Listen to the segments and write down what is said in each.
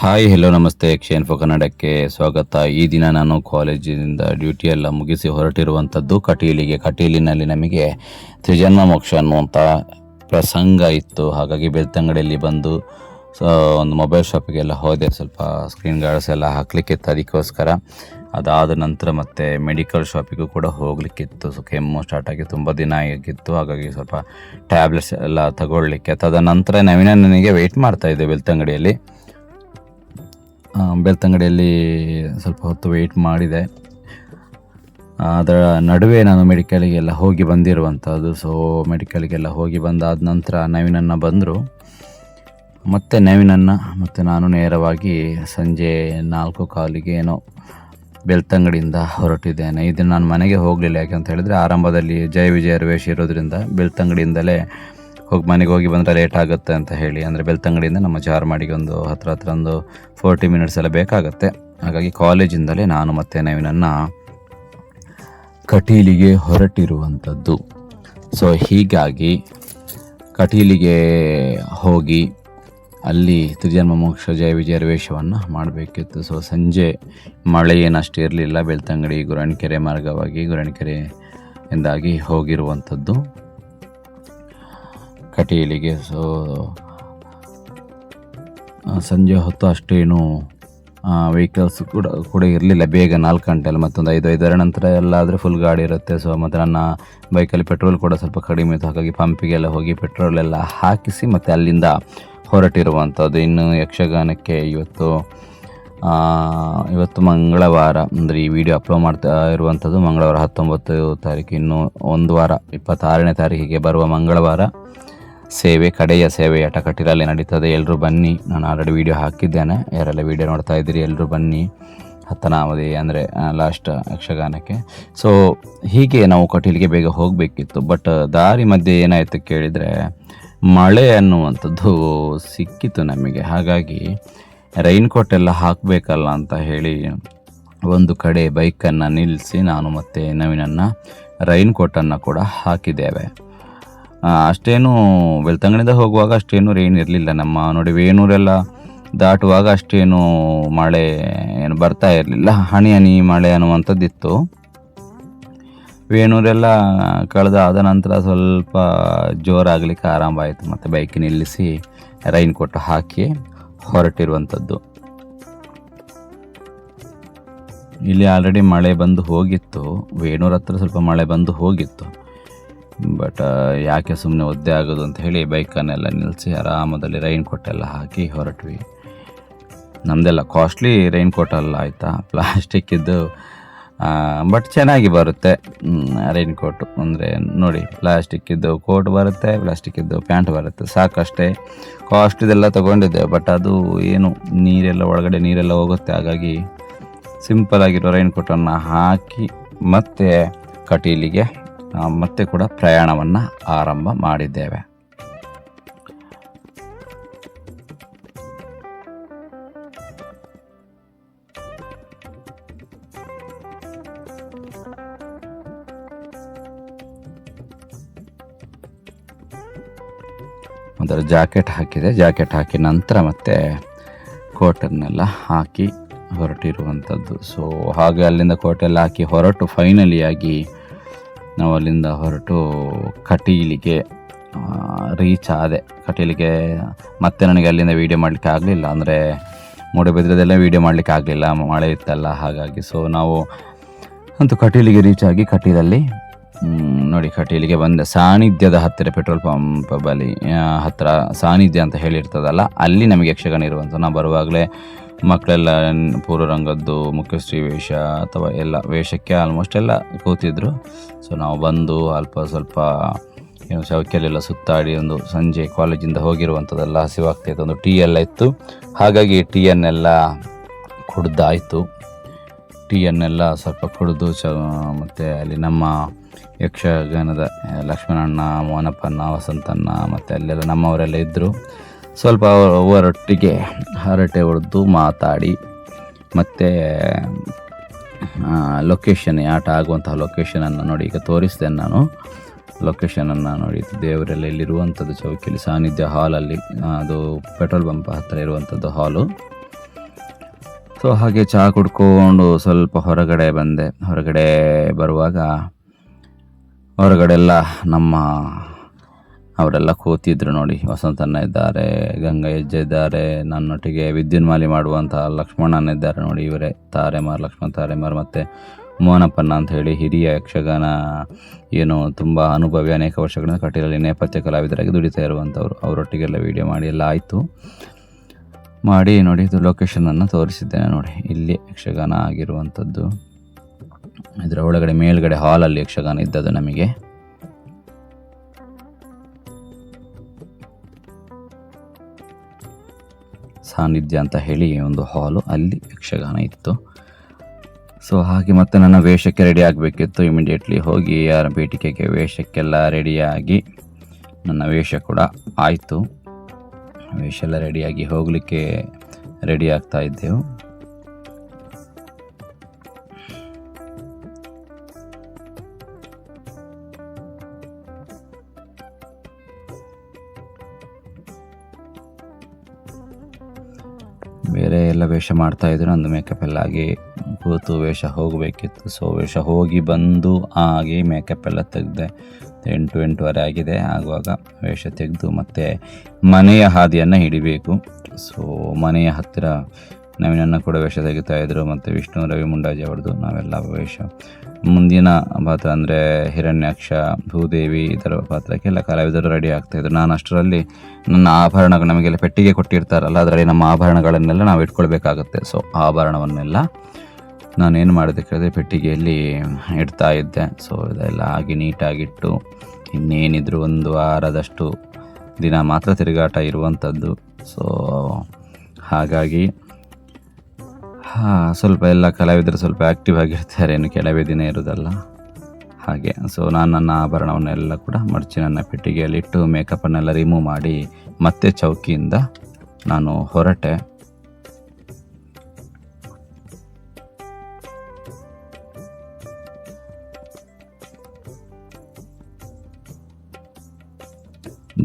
Hi hello ನಮಸ್ತೆ ಕ್ಷೇನ್ಫೋ ಕನ್ನಡಕ್ಕೆ ಸ್ವಾಗತ. ಈ ದಿನ ನಾನು ಕಾಲೇಜಿನಿಂದ ಡ್ಯೂಟಿ ಎಲ್ಲ ಮುಗಿಸಿ ಹೊರಟಿರುವಂಥದ್ದು ಕಟೀಲಿನಲ್ಲಿ ನಮಗೆ ತ್ರಿಜನ್ಮ ಮೋಕ್ಷ ಅನ್ನುವಂಥ ಪ್ರಸಂಗ ಇತ್ತು. ಹಾಗಾಗಿ ಬೆಳ್ತಂಗಡಿಯಲ್ಲಿ ಬಂದು ಒಂದು ಮೊಬೈಲ್ ಶಾಪಿಗೆಲ್ಲ ಹೋದೆ, ಸ್ವಲ್ಪ ಸ್ಕ್ರೀನ್ ಗಾರ್ಡ್ಸ್ ಎಲ್ಲ ಹಾಕ್ಲಿಕ್ಕಿತ್ತು, ಅದಕ್ಕೋಸ್ಕರ. ಅದಾದ ನಂತರ ಮತ್ತೆ ಮೆಡಿಕಲ್ ಶಾಪಿಗೂ ಕೂಡ ಹೋಗ್ಲಿಕ್ಕಿತ್ತು. ಸೊ ಕೆಮ್ಮು ಸ್ಟಾರ್ಟ್ ಆಗಿ ತುಂಬ ದಿನ ಆಗಿತ್ತು, ಹಾಗಾಗಿ ಸ್ವಲ್ಪ ಟ್ಯಾಬ್ಲೆಟ್ಸ್ ಎಲ್ಲ ತಗೊಳ್ಳಿಕ್ಕೆ. ತದನಂತರ ನನಗೆ ವೆಯ್ಟ್ ಮಾಡ್ತಾಯಿದ್ದೆ ಬೆಳ್ತಂಗಡಿಯಲ್ಲಿ ಸ್ವಲ್ಪ ಹೊತ್ತು ವೆಯ್ಟ್ ಮಾಡಿದೆ. ಅದರ ನಡುವೆ ನಾನು ಮೆಡಿಕಲಿಗೆಲ್ಲ ಹೋಗಿ ಬಂದಿರುವಂಥದ್ದು. ಸೊ ಮೆಡಿಕಲಿಗೆಲ್ಲ ಹೋಗಿ ಬಂದಾದ ನಂತರ ನವೀನನ್ನ ಬಂದರು. ಮತ್ತು ಮತ್ತು ನಾನು ನೇರವಾಗಿ ಸಂಜೆ 4:15 ಏನೋ ಬೆಳ್ತಂಗಡಿಯಿಂದ ಹೊರಟಿದ್ದೇನೆ. ಇದನ್ನು ನಾನು ಮನೆಗೆ ಹೋಗಲಿಲ್ಲ, ಯಾಕೆಂತ ಹೇಳಿದರೆ ಆರಂಭದಲ್ಲಿ ಜಯ ವಿಜಯ ರವೇಶ್ ಇರೋದ್ರಿಂದ ಬೆಳ್ತಂಗಡಿಯಿಂದಲೇ ಮನೆಗೆ ಹೋಗಿ ಬಂದರೆ ಲೇಟ್ ಆಗುತ್ತೆ ಅಂತ ಹೇಳಿ, ಅಂದರೆ ಬೆಳ್ತಂಗಡಿಯಿಂದ ನಮ್ಮ ಚಾರ್ಮಾಡಿಗೆ ಒಂದು ಹತ್ರ ಒಂದು 40 ಮಿನಿಟ್ಸ್ ಎಲ್ಲ ಬೇಕಾಗುತ್ತೆ. ಹಾಗಾಗಿ ಕಾಲೇಜಿಂದಲೇ ನಾನು ಮತ್ತು ನವೀನನ್ನ ಕಟೀಲಿಗೆ ಹೊರಟಿರುವಂಥದ್ದು. ಸೊ ಹೀಗಾಗಿ ಕಟೀಲಿಗೆ ಹೋಗಿ ಅಲ್ಲಿ ತ್ರಿಜನ್ಮ ಮೋಕ್ಷ ಜಯ ವಿಜಯ ರವೇಶವನ್ನು ಮಾಡಬೇಕಿತ್ತು. ಸೊ ಸಂಜೆ ಮಳೆ ಏನಷ್ಟು ಇರಲಿಲ್ಲ. ಬೆಳ್ತಂಗಡಿ ಗುರಾಣಿಕೆರೆ ಮಾರ್ಗವಾಗಿ ಗುರಾಣಿಕೆರೆಯಿಂದಾಗಿ ಹೋಗಿರುವಂಥದ್ದು ಕಟೀಲಿಗೆ. ಸೊ ಸಂಜೆ ಹೊತ್ತು ಅಷ್ಟೇನು ವೆಹಿಕಲ್ಸ್ ಕೂಡ ಇರಲಿಲ್ಲ. ಬೇಗ 4 ಗಂಟೆಯಲ್ಲಿ ಮತ್ತೊಂದು 5 ನಂತರ ಎಲ್ಲ ಆದರೆ ಫುಲ್ ಗಾಡಿ ಇರುತ್ತೆ. ಸೊ ಮತ್ತು ನನ್ನ ಬೈಕಲ್ಲಿ ಪೆಟ್ರೋಲ್ ಕೂಡ ಸ್ವಲ್ಪ ಕಡಿಮೆ ಇತ್ತು, ಹಾಗಾಗಿ ಪಂಪಿಗೆಲ್ಲ ಹೋಗಿ ಪೆಟ್ರೋಲೆಲ್ಲ ಹಾಕಿಸಿ ಮತ್ತು ಅಲ್ಲಿಂದ ಹೊರಟಿರುವಂಥದ್ದು. ಇನ್ನು ಯಕ್ಷಗಾನಕ್ಕೆ ಇವತ್ತು ಮಂಗಳವಾರ, ಅಂದರೆ ಈ ವಿಡಿಯೋ ಅಪ್ಲೋಡ್ ಮಾಡ್ತಾ ಇರುವಂಥದ್ದು ಮಂಗಳವಾರ 19 ತಾರೀಕು. ಇನ್ನು ಒಂದು ವಾರ 26ನೇ ತಾರೀಕಿಗೆ ಬರುವ ಮಂಗಳವಾರ ಕಡೆಯ ಸೇವೆ ಕಟೀಲಲ್ಲಿ ನಡೀತದೆ. ಎಲ್ಲರೂ ಬನ್ನಿ. ನಾನು ಆಲ್ರೆಡಿ ವಿಡಿಯೋ ಹಾಕಿದ್ದೇನೆ, ಯಾರೆಲ್ಲ ವಿಡಿಯೋ ನೋಡ್ತಾ ಇದ್ದೀರಿ ಎಲ್ಲರೂ ಬನ್ನಿ. 10ನೇ ಅಂದರೆ ಲಾಸ್ಟ್ ಯಕ್ಷಗಾನಕ್ಕೆ. ಸೊ ಹೀಗೆ ನಾವು ಕಟೀಲಿಗೆ ಬೇಗ ಹೋಗಬೇಕಿತ್ತು. ಬಟ್ ದಾರಿ ಮಧ್ಯೆ ಏನಾಯಿತು ಕೇಳಿದರೆ, ಮಳೆ ಅನ್ನುವಂಥದ್ದು ಸಿಕ್ಕಿತು ನಮಗೆ. ಹಾಗಾಗಿ ರೈನ್ ಕೋಟ್ ಎಲ್ಲ ಹಾಕಬೇಕಲ್ಲ ಅಂತ ಹೇಳಿ ಒಂದು ಕಡೆ ಬೈಕನ್ನು ನಿಲ್ಲಿಸಿ ನಾನು ಮತ್ತು ನವೀನನ್ನ ರೈನ್ ಕೋಟನ್ನು ಕೂಡ ಹಾಕಿದ್ದೇವೆ. ಅಷ್ಟೇನು ಬೆಳ್ತಂಗಡಿಯಿಂದ ಹೋಗುವಾಗ ಅಷ್ಟೇನು ರೈನ್ ಇರಲಿಲ್ಲ. ನಮ್ಮ ನೋಡಿ ವೇಣೂರೆಲ್ಲ ದಾಟುವಾಗ ಅಷ್ಟೇನು ಮಳೆ ಏನು ಬರ್ತಾ ಇರಲಿಲ್ಲ, ಹನಿ ಮಳೆ ಅನ್ನುವಂಥದ್ದಿತ್ತು. ವೇಣೂರೆಲ್ಲ ಕಳೆದಾದ ನಂತರ ಸ್ವಲ್ಪ ಜೋರಾಗಲಿಕ್ಕೆ ಆರಂಭ ಆಯಿತು. ಮತ್ತು ಬೈಕ್ ನಿಲ್ಲಿಸಿ ರೈನ್ ಕೋಟ್ ಹಾಕಿ ಹೊರಟಿರುವಂಥದ್ದು. ಇಲ್ಲಿ ಆಲ್ರೆಡಿ ಮಳೆ ಬಂದು ಹೋಗಿತ್ತು, ವೇಣೂರ ಹತ್ರ ಸ್ವಲ್ಪ ಮಳೆ ಬಂದು ಹೋಗಿತ್ತು. ಬಟ್ ಯಾಕೆ ಸುಮ್ಮನೆ ಒದ್ದೆ ಆಗೋದು ಅಂತ ಹೇಳಿ ಬೈಕನ್ನೆಲ್ಲ ನಿಲ್ಲಿಸಿ ಆರಾಮದಲ್ಲಿ ರೈನ್ ಕೋಟ್ ಎಲ್ಲ ಹಾಕಿ ಹೊರಟ್ವಿ. ನಮ್ಮದೆಲ್ಲ ಕಾಸ್ಟ್ಲಿ ರೈನ್ ಕೋಟ್ ಅಲ್ಲ ಆಯಿತಾ, ಪ್ಲಾಸ್ಟಿಕ್ಕಿದ್ದು, ಬಟ್ ಚೆನ್ನಾಗಿ ಬರುತ್ತೆ ರೈನ್ ಕೋಟು. ಅಂದರೆ ನೋಡಿ, ಪ್ಲಾಸ್ಟಿಕ್ಕಿದ್ದು ಕೋಟ್ ಬರುತ್ತೆ, ಪ್ಲಾಸ್ಟಿಕ್ಕಿದ್ದು ಪ್ಯಾಂಟ್ ಬರುತ್ತೆ, ಸಾಕಷ್ಟೇ. ಕಾಸ್ಟ್ಲಿದೆಲ್ಲ ತೊಗೊಂಡಿದ್ದೆ, ಬಟ್ ಅದು ಏನು ಒಳಗಡೆ ನೀರೆಲ್ಲ ಹೋಗುತ್ತೆ. ಹಾಗಾಗಿ ಸಿಂಪಲ್ ಆಗಿರೋ ರೈನ್ ಕೋಟನ್ನು ಹಾಕಿ ಮತ್ತೆ ಕಟೀಲಿಗೆ ಮತ್ತೆ ಕೂಡ ಪ್ರಯಾಣವನ್ನು ಆರಂಭ ಮಾಡಿದ್ದೇವೆ. ಒಂಥರ ಜಾಕೆಟ್ ಹಾಕಿ ನಂತರ ಮತ್ತೆ ಕೋಟನ್ನೆಲ್ಲ ಹಾಕಿ ಹೊರಟಿರುವಂಥದ್ದು. ಸೊ ಹಾಗೆ ಅಲ್ಲಿಂದ ಕೋಟೆಲ್ಲ ಹಾಕಿ ಹೊರಟು ಫೈನಲಿಯಾಗಿ ನಾವು ಅಲ್ಲಿಂದ ಹೊರಟು ಕಟೀಲಿಗೆ ರೀಚ್ ಆದೆ. ಕಟೀಲಿಗೆ ಮತ್ತೆ ನನಗೆ ಅಲ್ಲಿಂದ ವೀಡಿಯೋ ಮಾಡಲಿಕ್ಕೆ ಆಗಲಿಲ್ಲ, ಅಂದರೆ ಮೂಡಬಿದ್ರೆದೆಲ್ಲ ವೀಡಿಯೋ ಮಾಡಲಿಕ್ಕೆ ಆಗಲಿಲ್ಲ, ಮಳೆ ಇತ್ತಲ್ಲ, ಹಾಗಾಗಿ. ಸೊ ನಾವು ಅಂತೂ ಕಟೀಲಿಗೆ ರೀಚ್ ಆಗಿ ಕಟೀಲಲ್ಲಿ ನೋಡಿ ಕಟೀಲಿಗೆ ಬಂದೆ. ಸಾನ್ನಿಧ್ಯದ ಹತ್ತಿರ ಪೆಟ್ರೋಲ್ ಪಂಪ್ ಬಳಿ ಹತ್ತಿರ ಸಾನ್ನಿಧ್ಯ ಅಂತ ಹೇಳಿರ್ತದಲ್ಲ, ಅಲ್ಲಿ ನಮಗೆ ಯಕ್ಷಗಾನ ಇರುವಂಥ. ನಾವು ಬರುವಾಗಲೇ ಮಕ್ಕಳೆಲ್ಲ ಪೂರ್ವರಂಗದ್ದು ಮುಖ್ಯಶ್ರೀ ವೇಷ ಅಥವಾ ಎಲ್ಲ ವೇಷಕ್ಕೆ ಆಲ್ಮೋಸ್ಟ್ ಎಲ್ಲ ಕೂತಿದ್ರು. ಸೊ ನಾವು ಬಂದು ಸ್ವಲ್ಪ ಏನು ಶೌಕ್ಯಲ್ಲೆಲ್ಲ ಸುತ್ತಾಡಿ ಒಂದು ಸಂಜೆ ಕಾಲೇಜಿಂದ ಹೋಗಿರುವಂಥದ್ದೆಲ್ಲ ಹಸಿವಾಗ್ತಾಯಿತ್ತು. ಒಂದು ಟೀ ಎಲ್ಲ ಇತ್ತು, ಹಾಗಾಗಿ ಟೀಯನ್ನೆಲ್ಲ ಕುಡ್ದಾಯಿತು. ಟೀಯನ್ನೆಲ್ಲ ಸ್ವಲ್ಪ ಕುಡಿದು ಮತ್ತು ಅಲ್ಲಿ ನಮ್ಮ ಯಕ್ಷಗಾನದ ಲಕ್ಷ್ಮಣಣ್ಣ, ಮೋನಪ್ಪಣ್ಣ, ವಸಂತಣ್ಣ ಮತ್ತು ಅಲ್ಲೆಲ್ಲ ನಮ್ಮವರೆಲ್ಲ ಇದ್ದರು. ಸ್ವಲ್ಪ ಅವರೊಟ್ಟಿಗೆ ಹರಟೆ ಹೊಡೆದು ಮಾತಾಡಿ ಮತ್ತು ಲೊಕೇಶನ್ ಆಟ ಆಗುವಂತಹ ಲೊಕೇಶನನ್ನು ನೋಡಿ, ಈಗ ತೋರಿಸ್ತೇನೆ ನಾನು. ಲೊಕೇಶನನ್ನು ನೋಡಿ, ದೇವರೆಲ್ಲ ಇಲ್ಲಿರುವಂಥದ್ದು ಚೌಕಿಯಲ್ಲಿ ಸಾನ್ನಿಧ್ಯ ಹಾಲಲ್ಲಿ, ಅದು ಪೆಟ್ರೋಲ್ ಬಂಪ್ ಹತ್ತಿರ ಇರುವಂಥದ್ದು ಹಾಲು. ಸೊ ಹಾಗೆ ಚಹಾ ಕುಡ್ಕೊಂಡು ಸ್ವಲ್ಪ ಹೊರಗಡೆ ಬಂದೆ. ಹೊರಗಡೆ ಬರುವಾಗ ಹೊರಗಡೆ ಎಲ್ಲ ಅವರೆಲ್ಲ ಕೂತಿದ್ರು ನೋಡಿ. ವಸಂತಣ್ಣ ಇದ್ದಾರೆ, ಗಂಗಯ್ಯಜ್ಜ ಇದ್ದಾರೆ, ನನ್ನೊಟ್ಟಿಗೆ ವಿದ್ಯುನ್ಮಾಲಿ ಮಾಡುವಂಥ ಲಕ್ಷ್ಮಣನ ಇದ್ದಾರೆ ನೋಡಿ. ಇವರೇ ಲಕ್ಷ್ಮಣ ತಾರೆಮಾರ್ ಮತ್ತು ಮೋಹನಪ್ಪಣ್ಣ ಅಂತ ಹೇಳಿ ಹಿರಿಯ ಯಕ್ಷಗಾನ ಏನು ತುಂಬ ಅನುಭವಿ, ಅನೇಕ ವರ್ಷಗಳಿಂದ ಕಟೀಲಲ್ಲಿ ನೇಪಥ್ಯ ಕಲಾವಿದರಾಗಿ ದುಡಿತಾ ಇರುವಂಥವ್ರು. ಅವರೊಟ್ಟಿಗೆಲ್ಲ ವೀಡಿಯೋ ಮಾಡಿ ಎಲ್ಲ ಆಯಿತು. ಮಾಡಿ ನೋಡಿ, ಇದು ಲೊಕೇಶನನ್ನು ತೋರಿಸಿದ್ದೇನೆ ನೋಡಿ. ಇಲ್ಲಿ ಯಕ್ಷಗಾನ ಆಗಿರುವಂಥದ್ದು. ಇದರ ಒಳಗಡೆ ಮೇಲ್ಗಡೆ ಹಾಲಲ್ಲಿ ಯಕ್ಷಗಾನ ಇದ್ದದ್ದು ನಮಗೆ. ಸಾನ್ನಿಧ್ಯ ಅಂತ ಹೇಳಿ ಒಂದು ಹಾಲು, ಅಲ್ಲಿ ಯಕ್ಷಗಾನ ಇತ್ತು. ಸೊ ಹಾಗೆ ಮತ್ತೆ ನನ್ನ ವೇಷಕ್ಕೆ ರೆಡಿ ಆಗಬೇಕಿತ್ತು. ಇಮಿಡಿಯೇಟ್ಲಿ ಹೋಗಿ ಯಾರ ಬೇಟಿಕೆಗೆ ವೇಷಕ್ಕೆಲ್ಲ ರೆಡಿಯಾಗಿ ನನ್ನ ವೇಷ ಕೂಡ ಆಯಿತು. ವೇಷ ಎಲ್ಲ ರೆಡಿಯಾಗಿ ಹೋಗಲಿಕ್ಕೆ ರೆಡಿ ಆಗ್ತಾ ಇದ್ದೆವು. ಬೇರೆ ಎಲ್ಲ ವೇಷ ಮಾಡ್ತಾಯಿದ್ರು. ನಂದು ಮೇಕಪ್ ಎಲ್ಲ ಆಗಿ ಕೂತು ವೇಷ ಹೋಗಬೇಕಿತ್ತು. ಸೊ ವೇಷ ಹೋಗಿ ಬಂದು ಹಾಗೆ ಮೇಕಪ್ ಎಲ್ಲ ತೆಗೆದೆ. 8-8:15 ಆಗಿದೆ. ಆಗುವಾಗ ವೇಷ ತೆಗೆದು ಮತ್ತೆ ಮನೆಯ ಹಾದಿಯನ್ನು ಹಿಡಿಬೇಕು. ಸೊ ಮನೆಯ ಹತ್ತಿರ ನವೀನನ್ನು ಕೂಡ ವೇಷ ತೆಗಿತಾಯಿದ್ರು, ಮತ್ತು ವಿಷ್ಣು ರವಿ ಮುಂಡಾಜಿ ಅವ್ರದ್ದು. ನಾವೆಲ್ಲ ವೇಷ ಮುಂದಿನ ಪಾತ್ರ ಅಂದರೆ ಹಿರಣ್ಯಾಕ್ಷ, ಭೂದೇವಿ ಇದರ ಪಾತ್ರಕ್ಕೆಲ್ಲ ಕಲಾವಿದರು ರೆಡಿ ಆಗ್ತಾಯಿದ್ರು. ನಾನು ಅಷ್ಟರಲ್ಲಿ ನನ್ನ ಆಭರಣಗಳು, ನಮಗೆಲ್ಲ ಪೆಟ್ಟಿಗೆ ಕೊಟ್ಟಿರ್ತಾರಲ್ಲ, ಅದರಲ್ಲಿ ನಮ್ಮ ಆಭರಣಗಳನ್ನೆಲ್ಲ ನಾವು ಇಟ್ಕೊಳ್ಬೇಕಾಗತ್ತೆ. ಸೊ ಆಭರಣವನ್ನೆಲ್ಲ ನಾನೇನು ಮಾಡಿದೆ ಕೇಳಿದ್ರೆ ಪೆಟ್ಟಿಗೆಯಲ್ಲಿ ಇಡ್ತಾ ಇದ್ದೆ. ಸೊ ಇದೆಲ್ಲ ಆಗಿ ನೀಟಾಗಿಟ್ಟು, ಇನ್ನೇನಿದ್ರು 1 ವಾರದಷ್ಟು ದಿನ ಮಾತ್ರ ತಿರುಗಾಟ ಇರುವಂಥದ್ದು. ಸೊ ಹಾಗಾಗಿ ಸ್ವಲ್ಪ ಎಲ್ಲ ಕಲಾವಿದರು ಸ್ವಲ್ಪ ಆ್ಯಕ್ಟಿವ್ ಆಗಿರ್ತಾರೆ, ಇನ್ನು ಕೆಲವೇ ದಿನ ಇರೋದಲ್ಲ ಹಾಗೆ. ಸೊ ನಾನು ನನ್ನ ಆಭರಣವನ್ನೆಲ್ಲ ಕೂಡ ಮಡಚಿ ನನ್ನ ಪೆಟ್ಟಿಗೆಯಲ್ಲಿಟ್ಟು ಮೇಕಪ್ಪನ್ನೆಲ್ಲ ರಿಮೂವ್ ಮಾಡಿ ಮತ್ತೆ ಚೌಕಿಯಿಂದ ನಾನು ಹೊರಟೆ.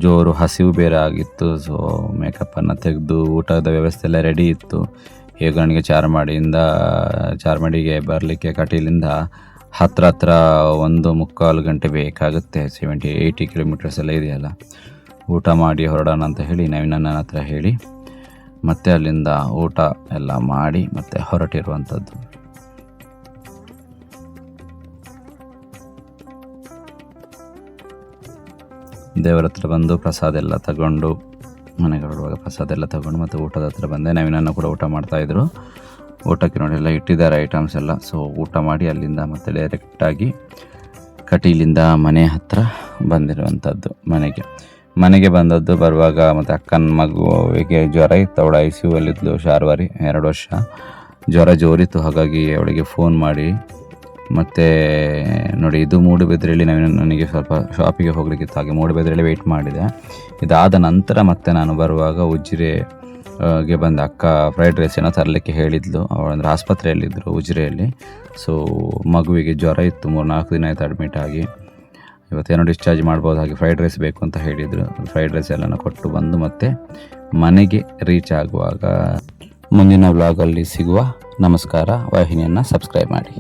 ಜೋರು ಹಸಿವು ಬೇರೆ ಆಗಿತ್ತು. ಸೊ ಮೇಕಪ್ಪನ್ನು ತೆಗೆದು ಊಟದ ವ್ಯವಸ್ಥೆ ಎಲ್ಲ ರೆಡಿ ಇತ್ತು. ಹೇಗೆ ನನಗೆ ಚಾರ್ಮಡಿಗೆ ಬರಲಿಕ್ಕೆ ಕಟೀಲಿಂದ ಹತ್ರ 1.25 ಗಂಟೆ ಬೇಕಾಗುತ್ತೆ. 70-80 ಕಿಲೋಮೀಟರ್ಸ್ ಎಲ್ಲ ಇದೆಯಲ್ಲ. ಊಟ ಮಾಡಿ ಹೊರಡೋಣ ಅಂತ ಹೇಳಿ ನವೀನನ ಹತ್ರ ಹೇಳಿ ಮತ್ತೆ ಅಲ್ಲಿಂದ ಊಟ ಎಲ್ಲ ಮಾಡಿ ಮತ್ತೆ ಹೊರಟಿರುವಂಥದ್ದು. ದೇವರ ಹತ್ರ ಬಂದು ಪ್ರಸಾದ ಎಲ್ಲ ತಗೊಂಡು, ಮನೆಗೆ ಹೊರಡುವಾಗ ಪ್ರಸಾದ ಎಲ್ಲ ತಗೊಂಡು ಮತ್ತು ಊಟದ ಹತ್ರ ಬಂದೆ. ನವೀನನ್ನು ಕೂಡ ಊಟ ಮಾಡ್ತಾಯಿದ್ರು. ಊಟಕ್ಕೆ ನೋಡಿ ಎಲ್ಲ ಇಟ್ಟಿದ್ದಾರೆ ಐಟಮ್ಸ್ ಎಲ್ಲ. ಸೊ ಊಟ ಮಾಡಿ ಅಲ್ಲಿಂದ ಮತ್ತೆ ಡೈರೆಕ್ಟಾಗಿ ಕಟೀಲಿಂದ ಮನೆ ಹತ್ರ ಬಂದಿರುವಂಥದ್ದು. ಮನೆಗೆ ಬಂದದ್ದು. ಬರುವಾಗ ಮತ್ತು ಅಕ್ಕನ ಮಗುವಿಗೆ ಜ್ವರ ಇತ್ತು. ಅವಳು ICU-ಅಲ್ಲಿದ್ಲು. ಶಾರ್ವಾರಿ 2 ವರ್ಷ ಜ್ವರ ಜೋರಿತ್ತು. ಹಾಗಾಗಿ ಅವಳಿಗೆ ಫೋನ್ ಮಾಡಿ ಮತ್ತು ನೋಡಿ, ಇದು ಮೂಡುಬಿದ್ರೆಯಲ್ಲಿ ನನಗೆ ಸ್ವಲ್ಪ ಶಾಪಿಗೆ ಹೋಗಲಿಕ್ಕಿತ್ತು. ಹಾಗೆ ಮೂಡುಬಿದ್ರೆಯಲ್ಲಿ ವೆಯ್ಟ್ ಮಾಡಿದೆ. ಇದಾದ ನಂತರ ಮತ್ತೆ ನಾನು ಬರುವಾಗ ಉಜಿರೆಗೆ ಬಂದ. ಅಕ್ಕ ಫ್ರೈಡ್ ರೈಸ್ ಏನೋ ತರಲಿಕ್ಕೆ ಹೇಳಿದ್ಲು. ಅವಳಂದ್ರೆ ಆಸ್ಪತ್ರೆಯಲ್ಲಿದ್ದರು ಉಜಿರೆಯಲ್ಲಿ. ಸೊ ಮಗುವಿಗೆ ಜ್ವರ ಇತ್ತು, 3-4 ದಿನ ಆಯಿತು ಅಡ್ಮಿಟ್ ಆಗಿ. ಇವತ್ತೇನೋ ಡಿಸ್ಚಾರ್ಜ್ ಮಾಡ್ಬೋದು, ಹಾಗೆ ಫ್ರೈಡ್ ರೈಸ್ ಬೇಕು ಅಂತ ಹೇಳಿದರು. ಫ್ರೈಡ್ ರೈಸ್ ಎಲ್ಲನೂ ಕೊಟ್ಟು ಬಂದು ಮತ್ತೆ ಮನೆಗೆ ರೀಚ್ ಆಗುವಾಗ ಮುಂದಿನ ವ್ಲಾಗಲ್ಲಿ ಸಿಗುವ. ನಮಸ್ಕಾರ. ವಾಹಿನಿಯನ್ನು ಸಬ್ಸ್ಕ್ರೈಬ್ ಮಾಡಿ.